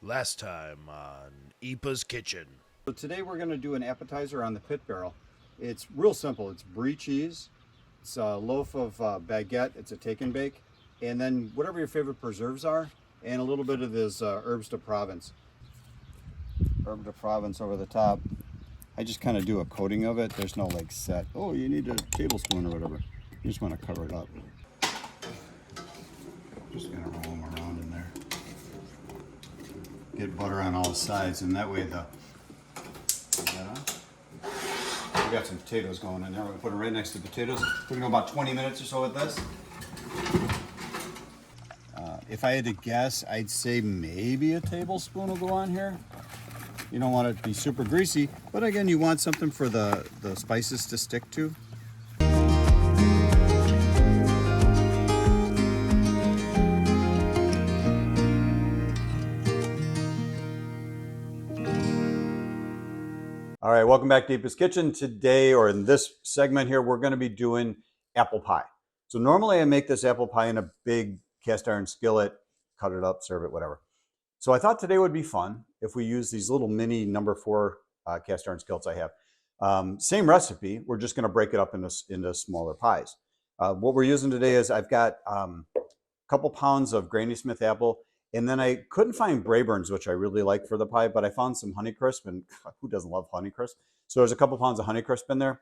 Last time on Eepa's Kitchen. So today we're going to do an appetizer on the pit barrel. It's real simple. It's brie cheese, it's a loaf of baguette, it's a take and bake, and then whatever your favorite preserves are, and a little bit of this herbs de Provence. Herb de Provence over the top. I just kind of do a coating of it. There's no like set, oh, you need a tablespoon or whatever. You just want to cover it up. Just going to roll them around in there. Get butter on all sides, and that way we got some potatoes going in there. We're going to put them right next to the potatoes. We're going to go about 20 minutes or so with this. If I had to guess, I'd say maybe a tablespoon will go on here. You don't want it to be super greasy, but again, you want something for the spices to stick to. All right, welcome back to Eepa's Kitchen. Today, or in this segment here, we're going to be doing apple pie. So normally I make this apple pie in a big cast iron skillet, cut it up, serve it, whatever. So I thought today would be fun if we use these little mini number 4 cast iron skillets I have. Same recipe, we're just going to break it up into smaller pies. What we're using today is I've got a couple pounds of Granny Smith apple, and then I couldn't find Braeburns, which I really like for the pie, but I found some Honeycrisp, and who doesn't love Honeycrisp? So there's a couple pounds of Honeycrisp in there.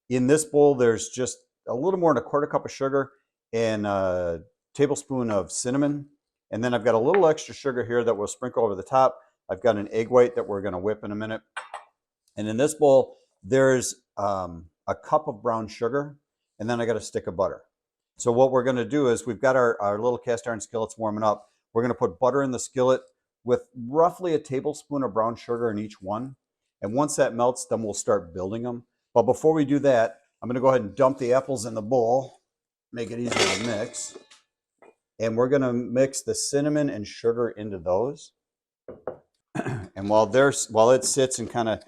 In this bowl, there's just a little more than a quarter cup of sugar and a tablespoon of cinnamon. And then I've got a little extra sugar here that we'll sprinkle over the top. I've got an egg white that we're going to whip in a minute. And in this bowl, there's a cup of brown sugar, and then I got a stick of butter. So what we're going to do is we've got our little cast iron skillets warming up. We're going to put butter in the skillet with roughly a tablespoon of brown sugar in each one. And once that melts, then we'll start building them. But before we do that, I'm going to go ahead and dump the apples in the bowl, make it easier to mix. And we're going to mix the cinnamon and sugar into those. And while it sits and kind of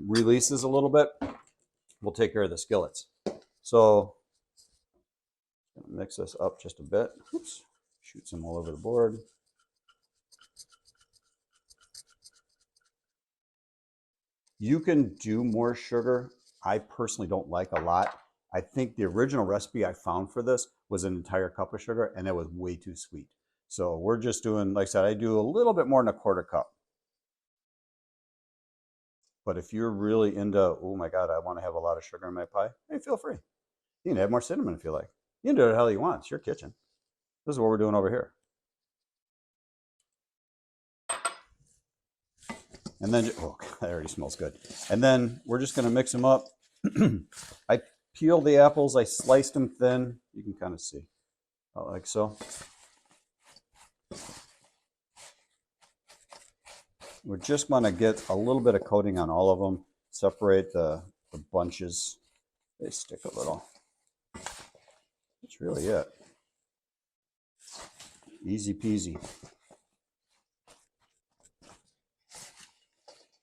releases a little bit, we'll take care of the skillets. So mix this up just a bit. Oops, shoot some all over the board. You can do more sugar. I personally don't like a lot. I think the original recipe I found for this was an entire cup of sugar, and it was way too sweet. So we're just doing, like I said, I do a little bit more than a quarter cup. But if you're really into, oh my God, I want to have a lot of sugar in my pie, hey, feel free. You can add more cinnamon if you like. You can do it the hell you want. It's your kitchen. This is what we're doing over here. And then, oh, that already smells good. And then we're just going to mix them up. I peeled the apples. I sliced them thin. You can kind of see, like so. We just want to get a little bit of coating on all of them. Separate the bunches. They stick a little. That's really it. Easy peasy.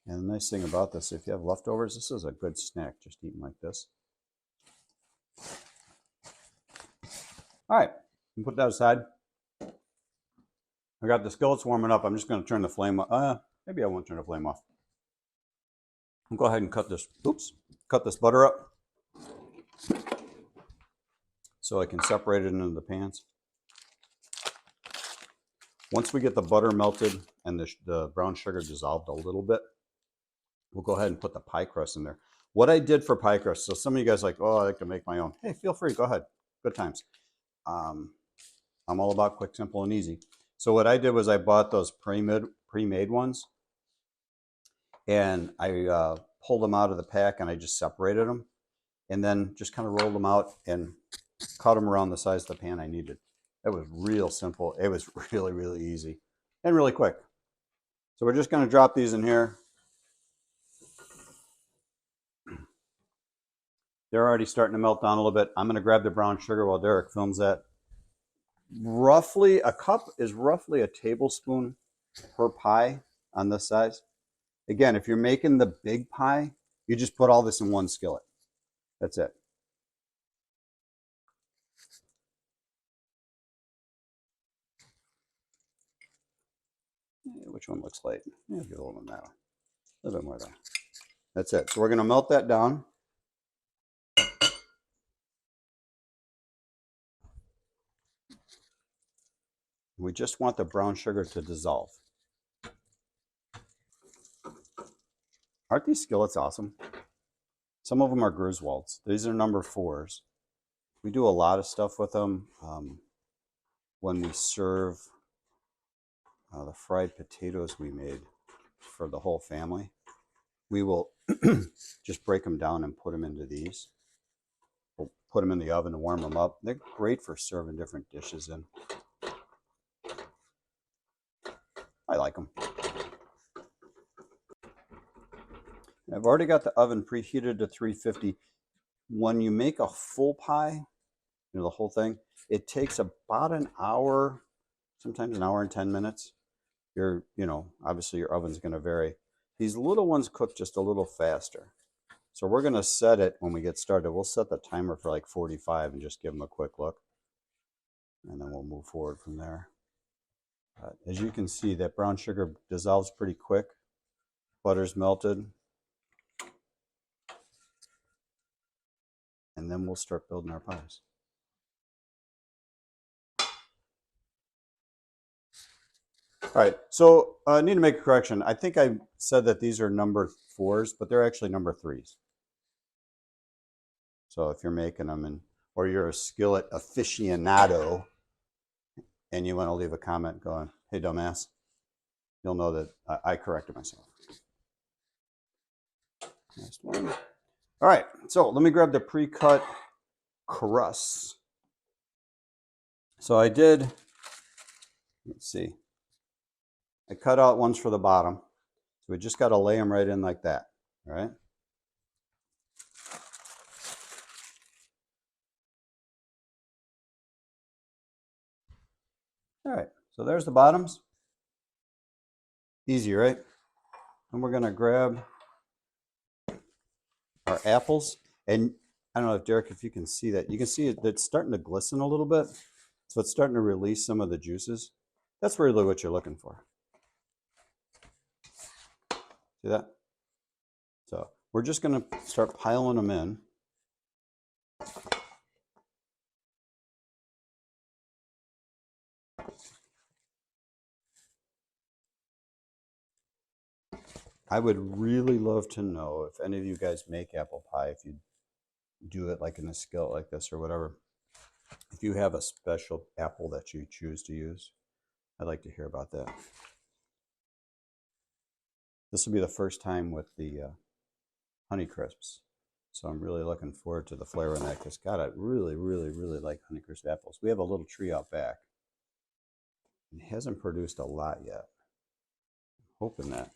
And the nice thing about this, if you have leftovers, this is a good snack, just eating like this. All right, put that aside. I got the skillets warming up. I'm just going to turn the flame off. Maybe I won't turn the flame off. I'll go ahead and cut this butter up so I can separate it into the pans. Once we get the butter melted and the brown sugar dissolved a little bit, we'll go ahead and put the pie crust in there. What I did for pie crust, so some of you guys are like, oh, I like to make my own. Hey, feel free, go ahead. Good times. I'm all about quick, simple, and easy. So what I did was I bought those pre-made ones, and I pulled them out of the pack and I just separated them, and then just kind of rolled them out and cut them around the size of the pan I needed. It was real simple. It was really, really easy and really quick. So we're just going to drop these in here. They're already starting to melt down a little bit. I'm going to grab the brown sugar while Derek films that. Roughly, a cup is roughly a tablespoon per pie on this size. Again, if you're making the big pie, you just put all this in one skillet. That's it. which one looks light? Yeah, give a little bit of that. A little bit more there. That's it. So we're going to melt that down. We just want the brown sugar to dissolve. Aren't these skillets awesome? Some of them are Griswolds. These are number 4s. We do a lot of stuff with them when we serve the fried potatoes we made for the whole family. We will just break them down and put them into these. We'll put them in the oven to warm them up. They're great for serving different dishes in. I like them. I've already got the oven preheated to 350. When you make a full pie, the whole thing, it takes about an hour, sometimes an hour and 10 minutes. Obviously your oven's going to vary. These little ones cook just a little faster. So we're going to set it when we get started. We'll set the timer for like 45 and just give them a quick look. And then we'll move forward from there. As you can see, that brown sugar dissolves pretty quick. Butter's melted. And then we'll start building our pies. All right, so I need to make a correction. I think I said that these are number 4s, but they're actually number 3s. So if you're making them, or you're a skillet aficionado, and you want to leave a comment going, hey, dumbass, you'll know that I corrected myself. Next one. All right, so let me grab the pre-cut crusts. So I did, let's see, I cut out ones for the bottom. So we just got to lay them right in like that, all right? All right, so there's the bottoms. Easy, right? And we're going to grab our apples. And I don't know if Derek, if you can see that. You can see it's starting to glisten a little bit. So it's starting to release some of the juices. That's really what you're looking for. See that? So we're just going to start piling them in. I would really love to know if any of you guys make apple pie, if you do it like in a skillet like this or whatever. If you have a special apple that you choose to use, I'd like to hear about that. This will be the first time with the Honeycrisps. So I'm really looking forward to the flavor in that because, God, I really, really, really like Honeycrisp apples. We have a little tree out back. It hasn't produced a lot yet. I'm hoping that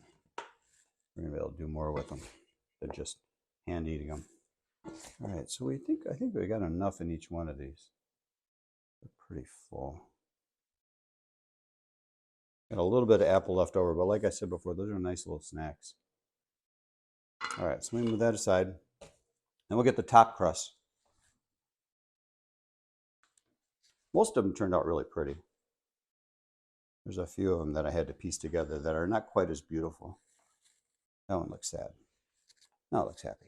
we're going to be able to do more with them than just hand eating them. All right, so I think we got enough in each one of these. They're pretty full. Got a little bit of apple left over, but like I said before, those are nice little snacks. All right, so we move that aside. Then we'll get the top crust. Most of them turned out really pretty. There's a few of them that I had to piece together that are not quite as beautiful. That one looks sad. No, it looks happy.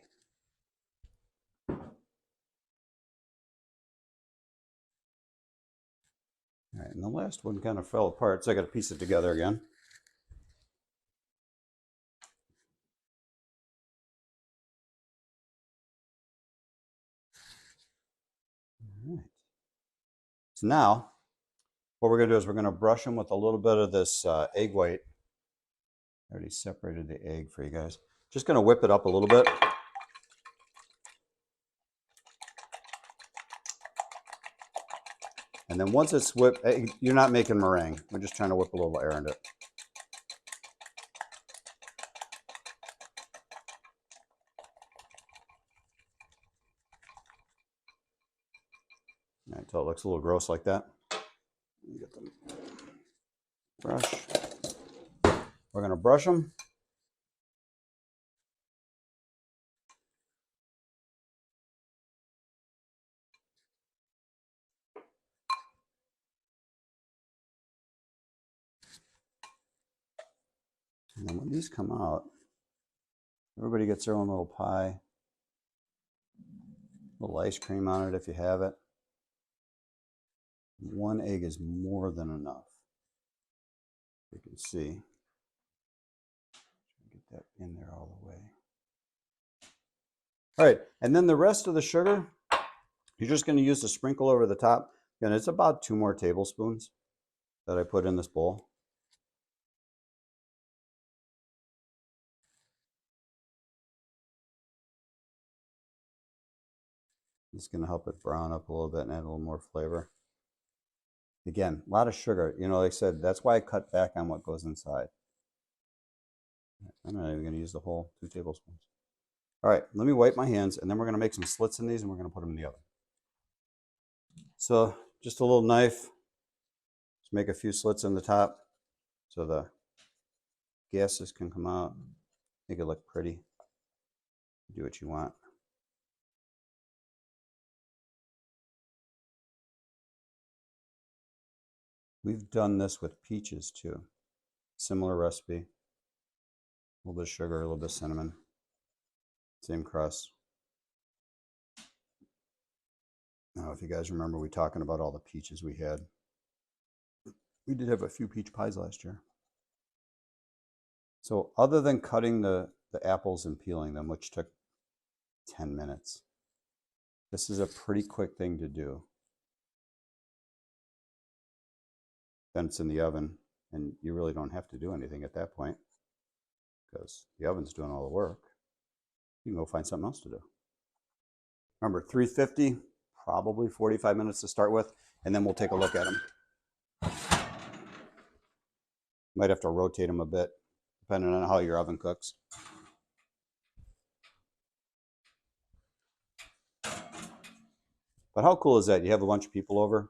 All right, and the last one kind of fell apart, so I got to piece it together again. All right. So now, what we're going to do is we're going to brush them with a little bit of this egg white. I already separated the egg for you guys. Just going to whip it up a little bit. And then once it's whipped, you're not making meringue. We're just trying to whip a little air into it. All right, until it looks a little gross like that. Get the brush. We're going to brush them. And then when these come out, everybody gets their own little pie. A little ice cream on it if you have it. One egg is more than enough. You can see. Get that in there all the way. All right, and then the rest of the sugar, you're just going to use to sprinkle over the top. And it's about 2 more tablespoons that I put in this bowl. It's going to help it brown up a little bit and add a little more flavor. Again, a lot of sugar. You know, like I said, that's why I cut back on what goes inside. I'm not even going to use the whole 2 tablespoons. All right, let me wipe my hands, and then we're going to make some slits in these, and we're going to put them in the oven. So just a little knife. Just make a few slits in the top so the gases can come out. Make it look pretty. Do what you want. We've done this with peaches too. Similar recipe. A little bit of sugar, a little bit of cinnamon. Same crust. Now, if you guys remember, we talking about all the peaches we had. We did have a few peach pies last year. So other than cutting the apples and peeling them, which took 10 minutes, this is a pretty quick thing to do. Then it's in the oven, and you really don't have to do anything at that point because the oven's doing all the work. You can go find something else to do. Remember, 350, probably 45 minutes to start with, and then we'll take a look at them. Might have to rotate them a bit, depending on how your oven cooks. But how cool is that? You have a bunch of people over,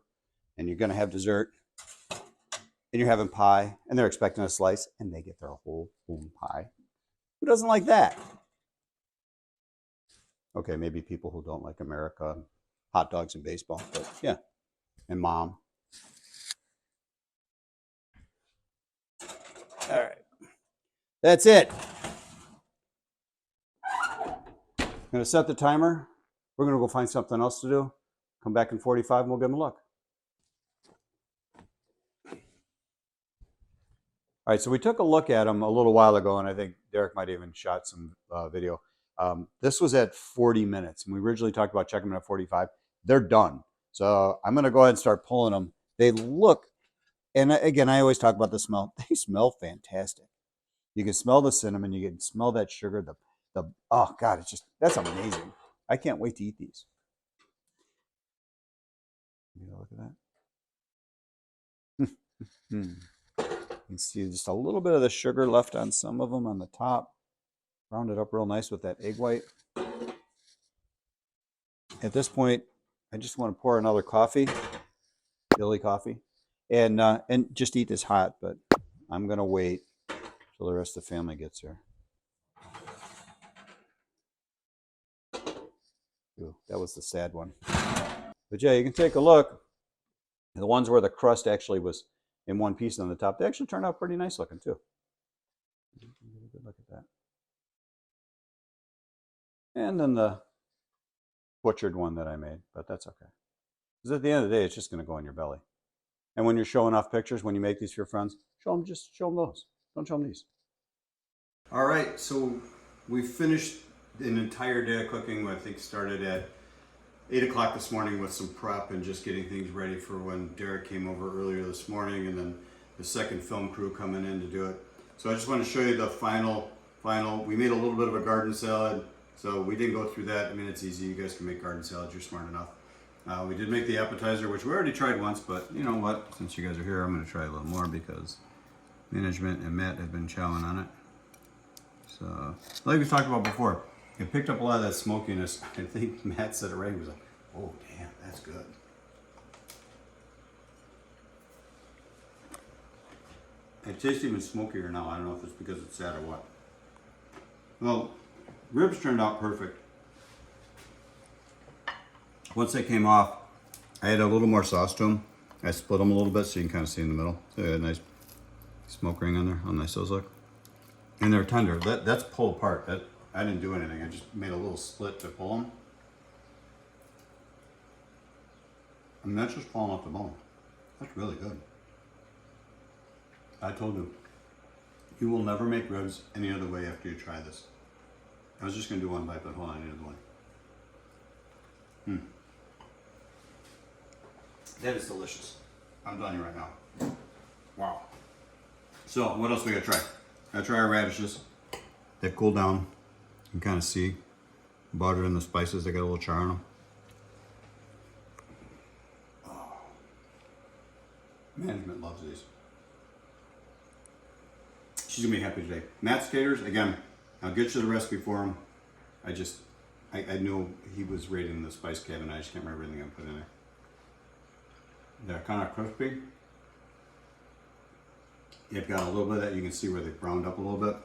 and you're going to have dessert, and you're having pie, and they're expecting a slice, and they get their whole pie. Who doesn't like that? Okay, maybe people who don't like America, hot dogs and baseball, but yeah, and mom. All right, that's it. I'm going to set the timer. We're going to go find something else to do. Come back in 45 and we'll give them a look. All right, so we took a look at them a little while ago, and I think Derek might even shot some video. This was at 40 minutes, and we originally talked about checking them at 45. They're done. So I'm going to go ahead and start pulling them. They look, and again, I always talk about the smell. They smell fantastic. You can smell the cinnamon. You can smell that sugar. Oh, God, it's just, that's amazing. I can't wait to eat these. Look at that. You can see just a little bit of the sugar left on some of them on the top. Round it up real nice with that egg white. At this point, I just want to pour another coffee, Billy coffee, and just eat this hot, but I'm going to wait till the rest of the family gets here. Ooh, that was the sad one. But yeah, you can take a look. The ones where the crust actually was in one piece on the top, they actually turned out pretty nice looking too. Get a good look at that. And then the butchered one that I made, but that's okay. Because at the end of the day, it's just going to go in your belly. And when you're showing off pictures, when you make these for your friends, show them those. Don't show them these. All right, so we finished an entire day of cooking. I think started at 8 o'clock this morning with some prep and just getting things ready for when Derek came over earlier this morning, and then the second film crew coming in to do it. So I just want to show you the final. We made a little bit of a garden salad, so we didn't go through that. I mean, it's easy. You guys can make garden salads. You're smart enough. We did make the appetizer, which we already tried once, but you know what? Since you guys are here, I'm going to try a little more because management and Matt have been chowing on it. So, like we talked about before, it picked up a lot of that smokiness. I think Matt said it right. He was like, oh, damn, that's good. It tastes even smokier now. I don't know if it's because it's sad or what. Well, ribs turned out perfect. Once they came off, I had a little more sauce to them. I split them a little bit so you can kind of see in the middle. So you had a nice smoke ring on there. How nice those look. And they're tender. That's pulled apart. I didn't do anything. I just made a little slit to pull them. I mean, that's just falling off the bone. That's really good. I told you, you will never make ribs any other way after you try this. I was just going to do one bite, but hold on, I need another one. That is delicious. I'm telling you right now. Wow. So, what else we got to try? Got to try our radishes. They cool down. You can kind of see. Butter and the spices, they got a little char on them. Oh. Management loves these. She's going to be happy today. Matt's taters, again, I'll get you the recipe for him. I knew he was rating the spice cabinet. I just can't remember everything I put in there. They're kind of crispy. You've got a little bit of that. You can see where they've browned up a little bit.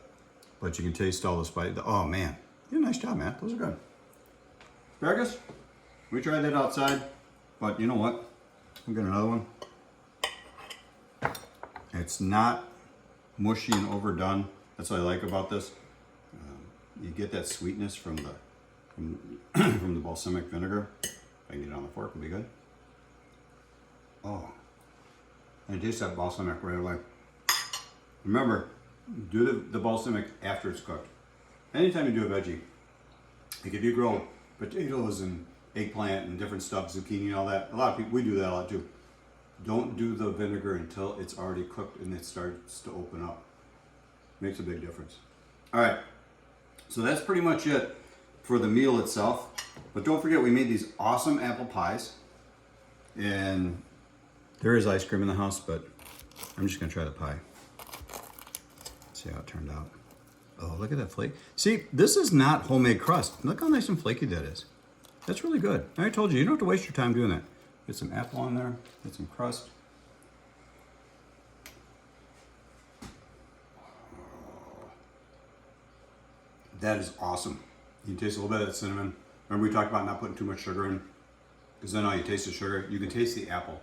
But you can taste all the spice. Oh, man. You did a nice job, Matt. Those are good. Asparagus, we tried that outside. But you know what? We'll get another one. It's not mushy and overdone. That's what I like about this. You get that sweetness from the balsamic vinegar. If I can get it on the fork, it'll be good. Oh, and taste that balsamic right away. Remember, do the balsamic after it's cooked. Anytime you do a veggie, like if you grow potatoes and eggplant and different stuff, zucchini and all that, a lot of people, we do that a lot too. Don't do the vinegar until it's already cooked and it starts to open up. Makes a big difference. All right, so that's pretty much it for the meal itself. But don't forget, we made these awesome apple pies. And there is ice cream in the house, but I'm just gonna try the pie. See how it turned out. Oh, look at that flake. See, this is not homemade crust. Look how nice and flaky that is. That's really good. I told you, you don't have to waste your time doing that. Get some apple on there, get some crust. That is awesome. You can taste a little bit of that cinnamon. Remember we talked about not putting too much sugar in? Because then all you taste the sugar. You can taste the apple.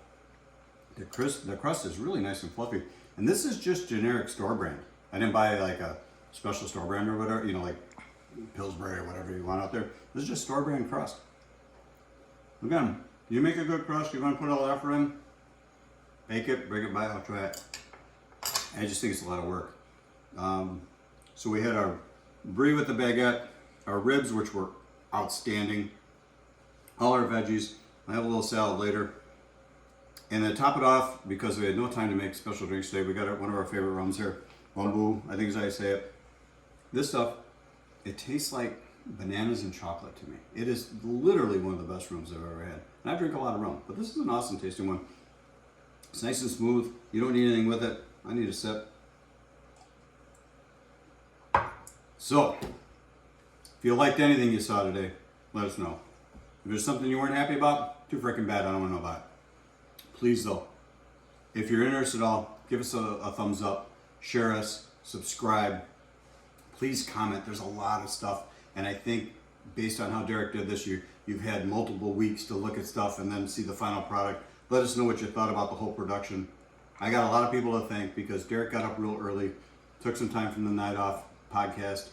The crust is really nice and fluffy. And this is just generic store brand. I didn't buy like a special store brand or whatever, you know, like Pillsbury or whatever you want out there. This is just store brand crust. Again, you make a good crust, you want to put all the effort in, bake it, bring it by, I'll try it. I just think it's a lot of work. So we had our brie with the baguette, our ribs, which were outstanding, all our veggies. I have a little salad later. And then to top it off, because we had no time to make special drinks today, we got one of our favorite rums here. Bamboo, I think is how you say it. This stuff, it tastes like bananas and chocolate to me. It is literally one of the best rums I've ever had. And I drink a lot of rum, but this is an awesome tasting one. It's nice and smooth. You don't need anything with it. I need a sip. So, if you liked anything you saw today, let us know. If there's something you weren't happy about, too freaking bad, I don't want to know about it. Please though, if you're interested at all, give us a thumbs up, share us, subscribe. Please comment. There's a lot of stuff. And I think based on how Derek did this, you've had multiple weeks to look at stuff and then see the final product. Let us know what you thought about the whole production. I got a lot of people to thank because Derek got up real early, took some time from the Night Off podcast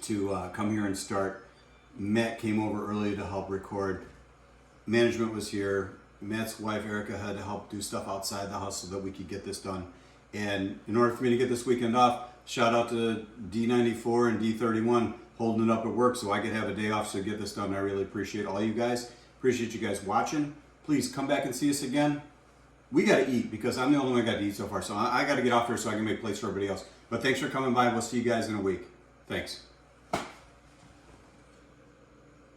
to come here and start. Matt came over early to help record. Management was here. Matt's wife Erica had to help do stuff outside the house so that we could get this done. And in order for me to get this weekend off, shout out to D94 and D31 holding it up at work so I could have a day off to get this done. I really appreciate all you guys. Appreciate you guys watching. Please come back and see us again. We got to eat because I'm the only one that got to eat so far. So I got to get off here so I can make place for everybody else. But thanks for coming by. We'll see you guys in a week. Thanks.